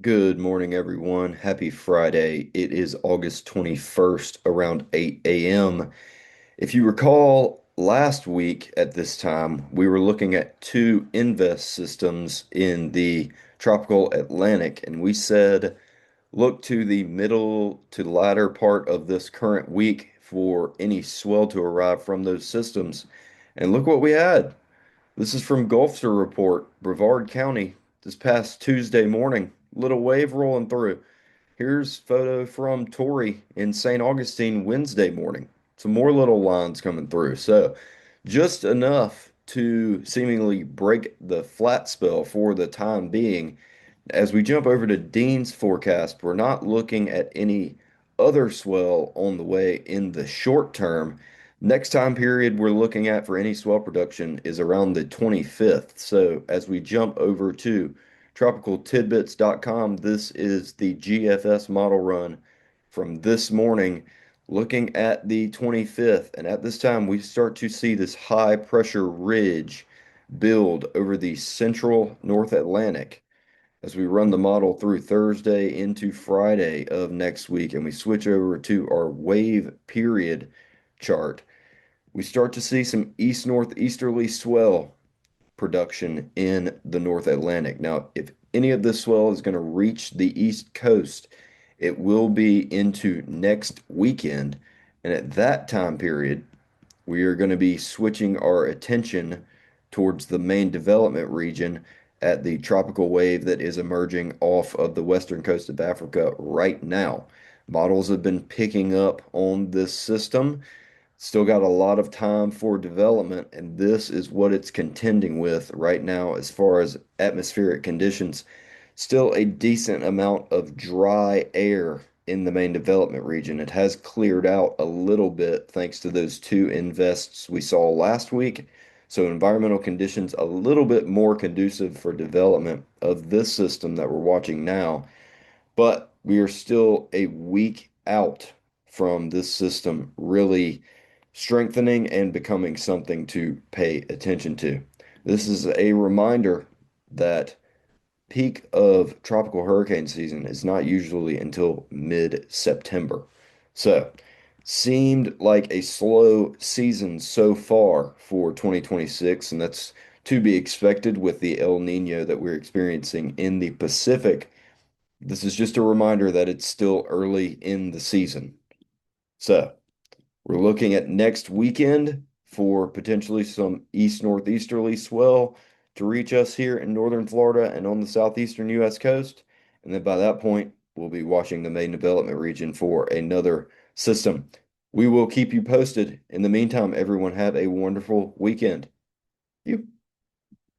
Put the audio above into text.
Good morning, everyone. Happy Friday. It is August 21st around 8 a.m. If you recall, last week at this time, we were looking at two invest systems in the tropical Atlantic, and we said look to the middle to latter part of this current week for any swell to arrive from those systems. And look what we had. This is from Gulfster Report, Brevard County, this past Tuesday morning. Little wave rolling through. Here's photo from Torrey in St. Augustine Wednesday morning. Some more little lines coming through. So just enough to seemingly break the flat spell for the time being. As we jump over to Dean's forecast, we're not looking at any other swell on the way in the short term. Next time period we're looking at for any swell production is around the 25th. So as we jump over to tropicaltidbits.com, this is the GFS model run from this morning looking at the 25th. And at this time, we start to see this high pressure ridge build over the central North Atlantic as we run the model through Thursday into Friday of next week and we switch over to our wave period chart, we start to see some east northeasterly swell production in the North Atlantic. Now, if any of this swell is going to reach the East Coast, it will be into next weekend. And at that time period, we are going to be switching our attention towards the main development region at the tropical wave that is emerging off of the western coast of Africa right now. Models have been picking up on this system. Still got a lot of time for development, and this is what it's contending with right now as far as atmospheric conditions. Still a decent amount of dry air in the main development region. It has cleared out a little bit thanks to those two invests we saw last week. So environmental conditions a little bit more conducive for development of this system that we're watching now. But we are still a week out from this system really strengthening and becoming something to pay attention to. This is a reminder that peak of tropical hurricane season is not usually until mid-September. So, seemed like a slow season so far for 2026, and that's to be expected with the El Nino that we're experiencing in the Pacific. This is just a reminder that it's still early in the season. So, we're looking at next weekend for potentially some east northeasterly swell to reach us here in northern Florida and on the southeastern U.S. coast. And then by that point, we'll be watching the main development region for another system. We will keep you posted. In the meantime, everyone have a wonderful weekend. You.